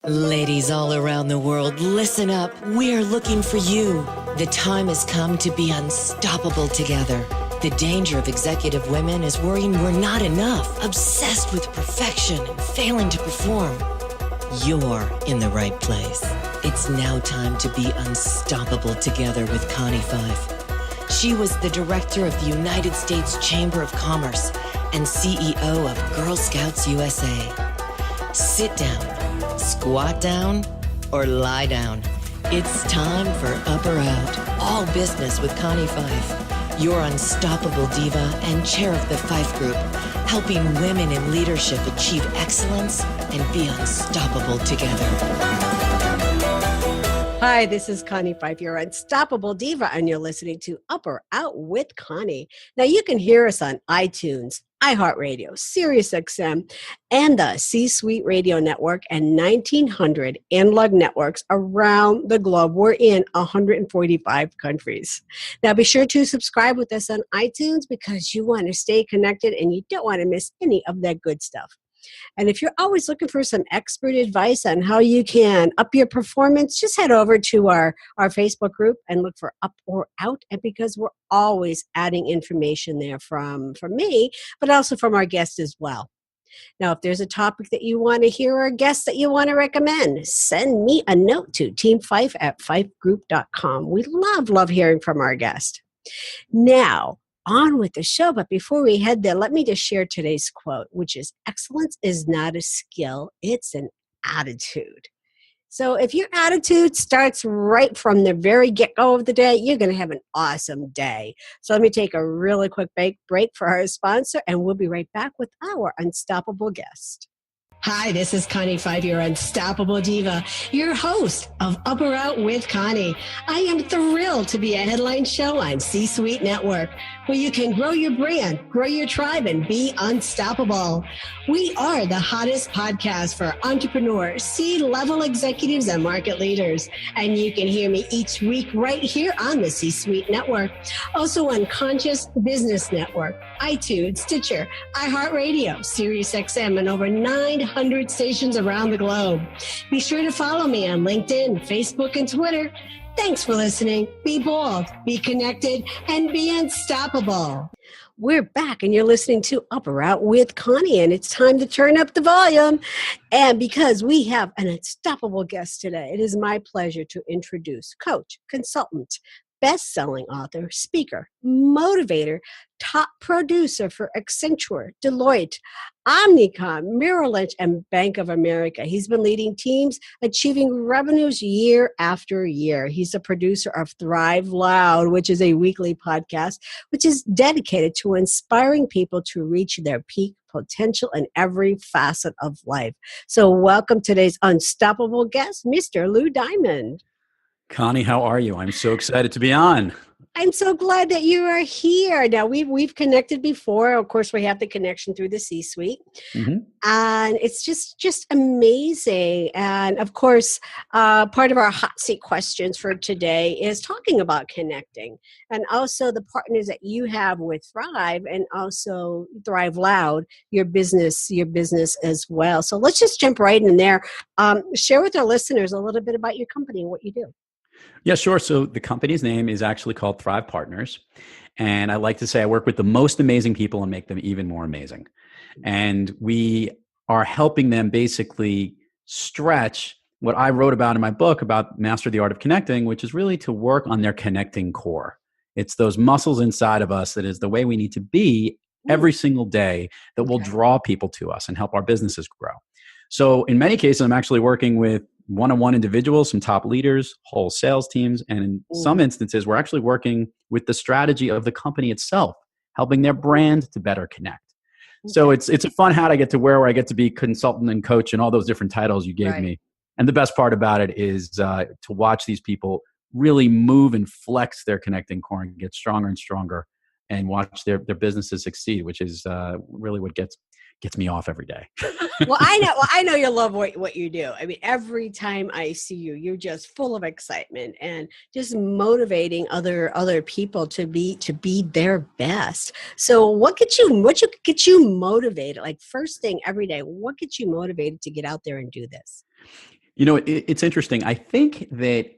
Ladies all around the world, listen up. We're looking for you. The time has come to be unstoppable together. The danger of executive women is worrying we're not enough, obsessed with perfection and failing to perform. You're in the right place. It's now time to be unstoppable together with Connie Five. She was the director of the United States Chamber of Commerce and CEO of Girl Scouts USA. Sit down, squat down, or lie down. It's time for Up or Out, all business with Connie Five, your unstoppable diva and chair of the Five Group, helping women in leadership achieve excellence and be unstoppable together. Hi, this is Connie Five, your unstoppable diva, and you're listening to Up or Out with Connie. Now, you can hear us on iTunes, iHeartRadio, SiriusXM, and the C-Suite Radio Network, and 1,900 analog networks around the globe. We're in 145 countries. Now, be sure to subscribe with us on iTunes because you want to stay connected and you don't want to miss any of that good stuff. And if you're always looking for some expert advice on how you can up your performance, just head over to our Facebook group and look for Up or Out. And because we're always adding information there from me, but also from our guests as well. Now, if there's a topic that you want to hear or a guest that you want to recommend, send me a note to team5@fivegroup.com. We love hearing from our guest. Now, on with the show, but before we head there, let me just share today's quote, which is, excellence is not a skill, it's an attitude. So if your attitude starts right from the very get-go of the day, you're going to have an awesome day. So let me take a really quick break for our sponsor, and we'll be right back with our unstoppable guest. Hi, this is Connie Five, your unstoppable diva, your host of Up or Out with Connie. I am thrilled to be a headline show on C-Suite Network, where you can grow your brand, grow your tribe, and be unstoppable. We are the hottest podcast for entrepreneurs, C-level executives, and market leaders. And you can hear me each week right here on the C-Suite Network. Also on Conscious Business Network, iTunes, Stitcher, iHeartRadio, SiriusXM, and over 900 stations around the globe. Be sure to follow me on LinkedIn, Facebook, and Twitter. Thanks for listening. Be bold, be connected, and be unstoppable. We're back, and you're listening to Up or Out with Connie, and it's time to turn up the volume. And because we have an unstoppable guest today, it is my pleasure to introduce coach, consultant, best-selling author, speaker, motivator, top producer for Accenture, Deloitte, Omnicom, Merrill, Lynch, and Bank of America. He's been leading teams achieving revenues year after year. He's a producer of ThriveLOUD, which is a weekly podcast, which is dedicated to inspiring people to reach their peak potential in every facet of life. So welcome today's unstoppable guest, Mr. Lou Diamond. Connie, how are you? I'm so excited to be on. I'm so glad that you are here. Now, we've connected before. Of course, we have the connection through the C-Suite. Mm-hmm. And it's just amazing. And of course, part of our hot seat questions for today is talking about connecting and also the partners that you have with Thrive and also ThriveLOUD, your business as well. So let's just jump right in there. Share with our listeners a little bit about your company and what you do. Yeah, sure. So the company's name is actually called Thrive Partners. And I like to say I work with the most amazing people and make them even more amazing. And we are helping them basically stretch what I wrote about in my book about Master the Art of Connecting, which is really to work on their connecting core. It's those muscles inside of us that is the way we need to be every single day that will draw people to us and help our businesses grow. So in many cases, I'm actually working with one-on-one individuals, some top leaders, whole sales teams, and in some instances, we're actually working with the strategy of the company itself, helping their brand to better connect. Okay. So it's a fun hat I get to wear where I get to be consultant and coach and all those different titles you gave me. And the best part about it is to watch these people really move and flex their connecting core and get stronger and stronger and watch their businesses succeed, which is really what gets me off every day. Well, I know you love what you do. I mean, every time I see you, you're just full of excitement and just motivating other people to be their best. So what gets you motivated? Like first thing every day, what gets you motivated to get out there and do this? It's interesting. I think that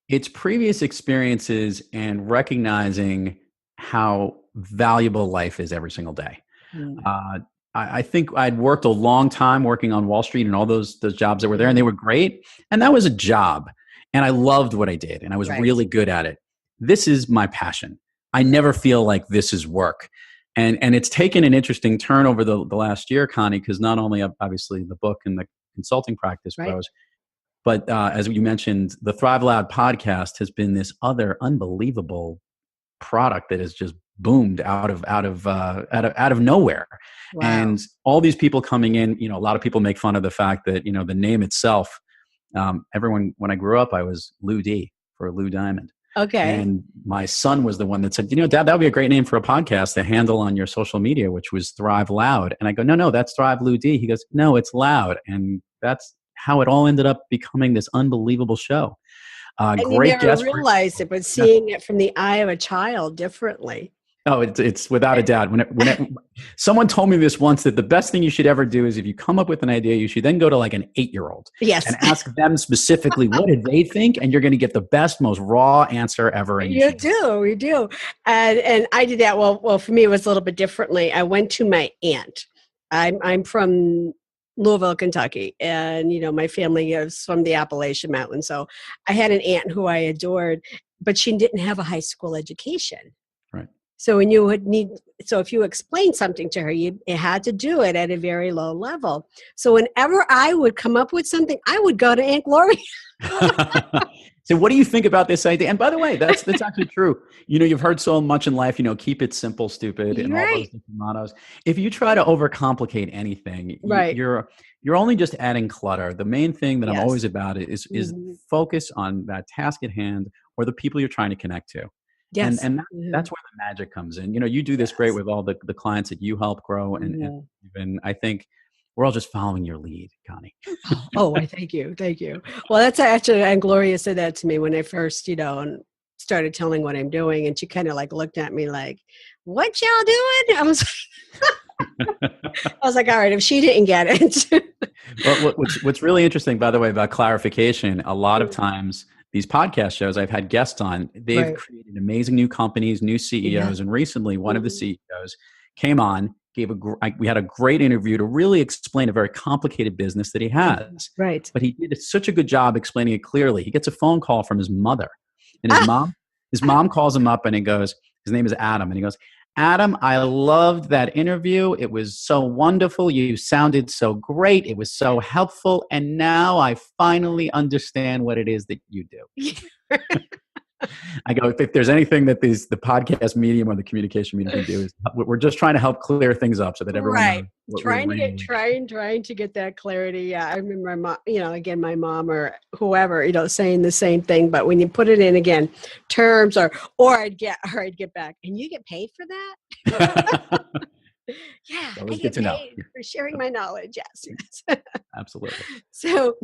it's previous experiences and recognizing how valuable life is every single day. Mm. Uh, I think I'd worked a long time working on Wall Street and all those jobs that were there, and they were great. And that was a job. And I loved what I did, and I was Right. really good at it. This is my passion. I never feel like this is work. And it's taken an interesting turn over the last year, Connie, because not only obviously the book and the consulting practice Right. grows, but as you mentioned, the ThriveLOUD podcast has been this other unbelievable product that has just boomed out of nowhere. Wow. And all these people coming in, a lot of people make fun of the fact that, the name itself, everyone, when I grew up, I was Lou D for Lou Diamond. Okay. And my son was the one that said, Dad, that would be a great name for a podcast, a handle on your social media, which was ThriveLOUD. And I go, no, that's Thrive Lou D. He goes, no, it's loud. And that's how it all ended up becoming this unbelievable show. And Great you never guest. realized it, but seeing it from the eye of a child differently. Oh, it's without a doubt. Someone told me this once, that the best thing you should ever do is if you come up with an idea, you should then go to like an 8-year-old Yes. and ask them specifically, what did they think? And you're going to get the best, most raw answer ever. And You do. And I did that. Well, for me, it was a little bit differently. I went to my aunt. I'm from Louisville, Kentucky, and my family is from the Appalachian Mountains. So I had an aunt who I adored, but she didn't have a high school education. Right. So if you explained something to her, you had to do it at a very low level. So whenever I would come up with something, I would go to Aunt Gloria. So what do you think about this idea? And by the way, that's actually true. You've heard so much in life, keep it simple, stupid, and all those different mottos. If you try to overcomplicate anything, right. you're only just adding clutter. The main thing that I'm always about is focus on that task at hand or the people you're trying to connect to. Yes. And that's where the magic comes in. You do this great with all the clients that you help grow. And even I think we're all just following your lead, Connie. Oh, I thank you. Thank you. Well, that's actually, and Gloria said that to me when I first, and started telling what I'm doing. And she kind of like looked at me like, what y'all doing? I was like, all right, if she didn't get it. Well, what's really interesting, by the way, about clarification, a lot of times these podcast shows I've had guests on, they've created amazing new companies, new CEOs. And recently one of the CEOs came on, we had a great interview to really explain a very complicated business that he has. Right. But he did such a good job explaining it clearly. He gets a phone call from his mother, and his mom calls him up and he goes, his name is Adam. And he goes, Adam, I loved that interview. It was so wonderful. You sounded so great. It was so helpful. And now I finally understand what it is that you do. I go, if there's anything that the podcast medium or the communication medium can do, is we're just trying to help clear things up so that everyone knows what trying to get that clarity. Yeah, I remember my mom, again, my mom or whoever, saying the same thing. But when you put it in again, terms or I'd get back, and you get paid for that. Yeah, I get paid for sharing my knowledge. Yes. Absolutely. So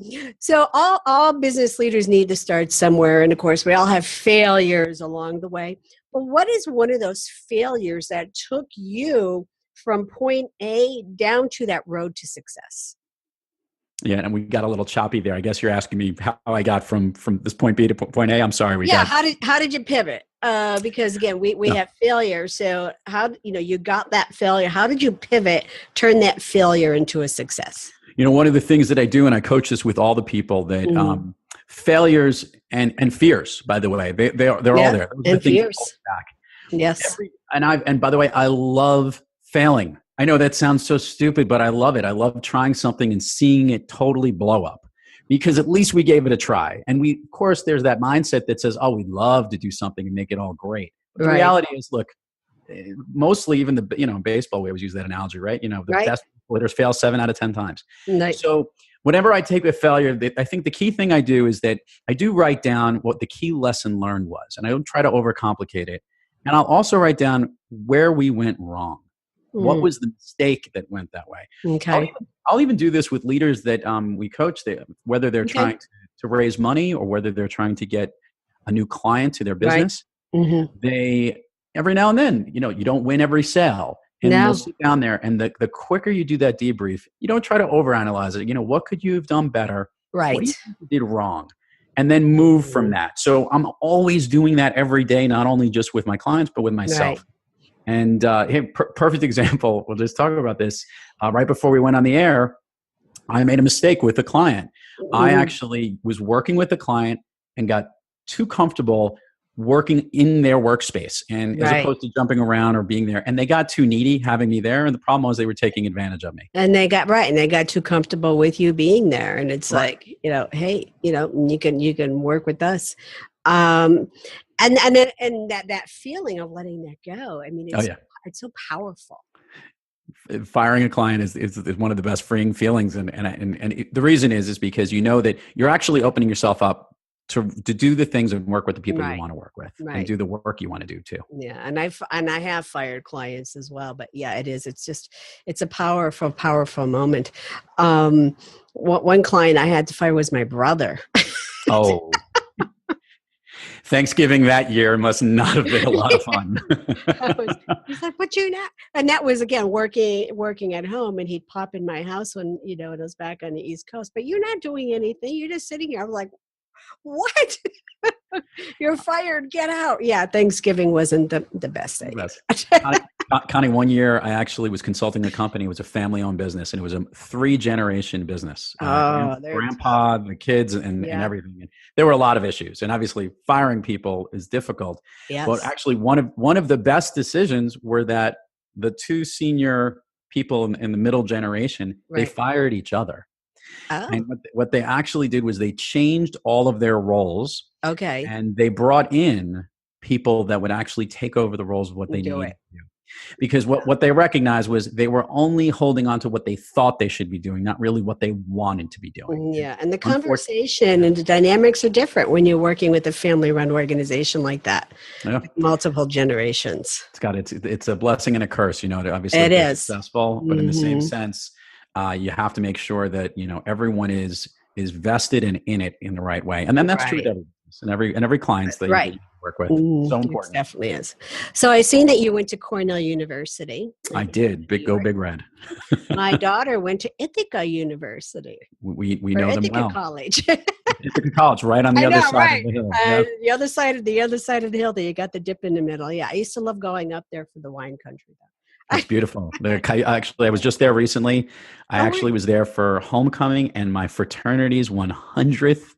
all business leaders need to start somewhere, and of course, we all have failures along the way. But what is one of those failures that took you from point A down to that road to success? Yeah, and we got a little choppy there. I guess you're asking me how I got from this point B to point A. I'm sorry. How did you pivot? Because again, we have failure. So how you got that failure? How did you pivot, turn that failure into a success? One of the things that I do, and I coach this with all the people, that failures and fears, by the way, they're all there. Those and fears. Back. Yes. And by the way, I love failing. I know that sounds so stupid, but I love it. I love trying something and seeing it totally blow up, because at least we gave it a try. And of course, there's that mindset that says, oh, we'd love to do something and make it all great. But the reality is, look, mostly even baseball, we always use that analogy, right? The best hitters fail 7 out of 10 times. Right. So whenever I take a failure, I think the key thing I do is that I do write down what the key lesson learned was, and I don't try to overcomplicate it. And I'll also write down where we went wrong. What was the mistake that went that way? Okay. I'll even do this with leaders that we coach, whether they're trying to raise money or whether they're trying to get a new client to their business. Right. They, every now and then, you don't win every sale. And we'll sit down there, and the quicker you do that debrief, you don't try to overanalyze it. What could you have done better? What do you Right. think you did wrong? And then move from that. So I'm always doing that every day, not only just with my clients, but with Right. myself. And hey, perfect example. We'll just talk about this. Right before we went on the air, I made a mistake with a client. I Mm, actually was working with a client and got too comfortable working in their workspace, and as right. opposed to jumping around or being there. And they got too needy having me there. And the problem was they were taking advantage of me. And they got too comfortable with you being there. And it's Right. like, hey, you can work with us. Um, and that feeling of letting that go. I mean, Oh yeah. it's so powerful. Firing a client is one of the best freeing feelings, and the reason is because you know that you're actually opening yourself up to do the things and work with the people you Right. want to work with and Right. do the work you want to do too. Yeah, and I have fired clients as well, but yeah, it is. It's a powerful, powerful moment. One client I had to fire was my brother. Oh, Thanksgiving that year must not have been a lot of fun. He's like, "But you're not," and that was again working at home, and he'd pop in my house when it was back on the East Coast. But you're not doing anything. You're just sitting here. I'm like, "What? You're fired. Get out!" Yeah, Thanksgiving wasn't the best day. Yes. Connie, one year I actually was consulting a company. It was a family-owned business, and it was a 3-generation business. Oh, they're tough. Grandpa, the kids, and Yeah. everything. And there were a lot of issues, and obviously firing people is difficult. But Yes. actually, one of the best decisions were that the 2 senior people in the middle generation, they Right. fired each other. Oh, And what they actually did was they changed all of their roles, okay. and they brought in people that would actually take over the roles of what they Do needed it. to do. Because what they recognized was they were only holding on to what they thought they should be doing, not really what they wanted to be doing. And Yeah, and the unfortunately, conversation and the dynamics are different when you're working with a family-run organization like that, yeah, with multiple generations. it's a blessing and a curse, to obviously It if you're is. successful, but in the same Mhm. sense, you have to make sure that everyone is vested and in it in the right way, and then that's true with Right, every business and every clients that right. you work with. So It important. definitely is. So I seen that you went to Cornell University. I In did. New Go York. big red. My daughter went to Ithaca University We or know them Ithaca well. College. Ithaca College, right on the I other know, side of right? the hill. Yeah. The other side of the hill. There, you got the dip in the middle. Yeah, I used to love going up there for the wine country. Though. It's beautiful. Actually, I was just there recently. I Oh, wait. actually was there for homecoming and my fraternity's 100th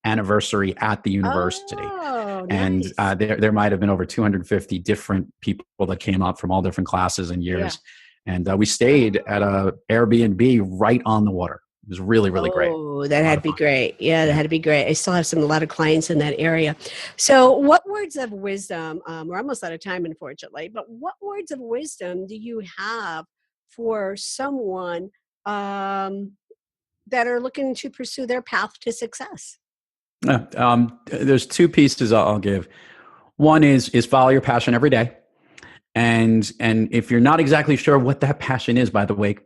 anniversary at the university. Oh, And nice. there might have been over 250 different people that came up from all different classes and Yeah. years. And we stayed at a Airbnb right on the water. It was really, really great. Oh, that A lot had to of be fun. great. Yeah, that Yeah. had to be great. I still have a lot of clients in that area. So, what words of wisdom? We're almost out of time, unfortunately. But what words of wisdom do you have for someone that are looking to pursue their path to success? There's 2 pieces I'll give. One is follow your passion every day. And if you're not exactly sure what that passion is, by the way,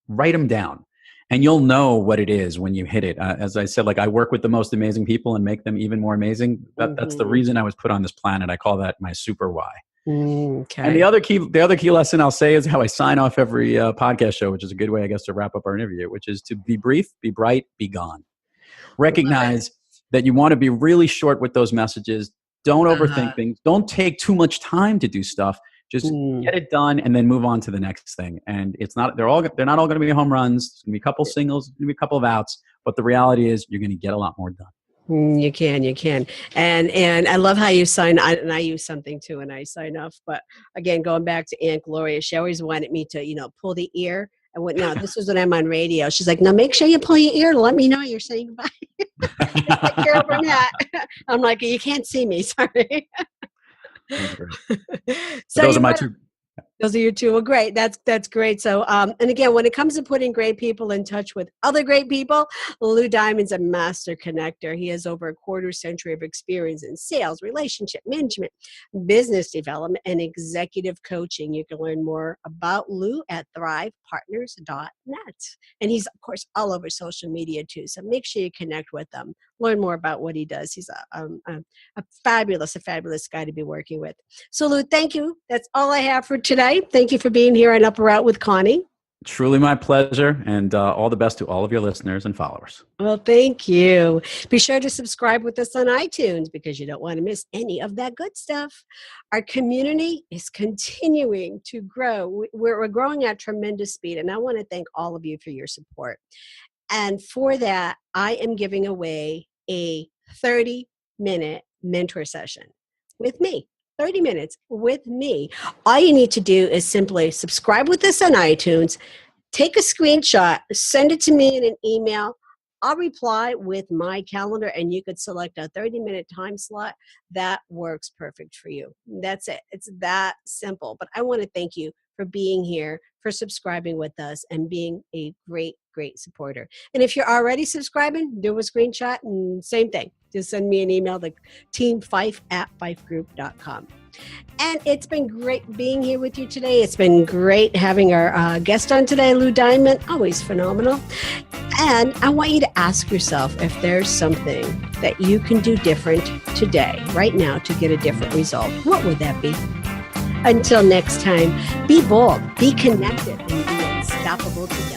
write them down and you'll know what it is when you hit it. As I said, like I work with the most amazing people and make them even more amazing. That's the Mm-hmm. reason I was put on this planet. I call that my super why. And the Okay. other key lesson I'll say is how I sign off every podcast show, which is a good way, I guess, to wrap up our interview, which is to be brief, be bright, be gone. Love it. Recognize that you want to be really short with those messages. Don't Uh-huh. overthink things. Don't take too much time to do stuff. Just Mm. get it done and then move on to the next thing. And they're not all going to be home runs. There's going to be a couple singles, going to be a couple of outs, but the reality is you're going to get a lot more done. You can, and I love how you sign. And I use something too, and I sign off. But again, going back to Aunt Gloria, she always wanted me to pull the ear. And what now? This was when I'm on radio. She's like, "Now make sure you pull your ear to let me know you're saying goodbye." Just like Carol Burnett. I'm like, you can't see me, sorry. That's great. But So those are you my want 2. those are your two. Well, great. That's great. So, and again, when it comes to putting great people in touch with other great people, Lou Diamond's a master connector. He has over a quarter century of experience in sales, relationship management, business development, and executive coaching. You can learn more about Lou at thrivepartners.net. And he's, of course, all over social media too. So make sure you connect with him. Learn more about what he does. He's a fabulous guy to be working with. So, Lou, thank you. That's all I have for today. Thank you for being here on Up or Out with Connie. Truly my pleasure, and all the best to all of your listeners and followers. Well, thank you. Be sure to subscribe with us on iTunes because you don't want to miss any of that good stuff. Our community is continuing to grow. We're growing at tremendous speed, and I want to thank all of you for your support. And for that, I am giving away a 30-minute mentor session with me. 30 minutes with me. All you need to do is simply subscribe with us on iTunes, take a screenshot, send it to me in an email. I'll reply with my calendar, and you could select a 30-minute time slot that works perfect for you. That's it. It's that simple. But I want to thank you for being here, for subscribing with us, and being a great, great supporter. And if you're already subscribing, do a screenshot and same thing. Just send me an email to teamfife@fifegroup.com. And it's been great being here with you today. It's been great having our guest on today, Lou Diamond, always phenomenal. And I want you to ask yourself if there's something that you can do different today, right now, to get a different result. What would that be? Until next time, be bold, be connected, and be unstoppable together.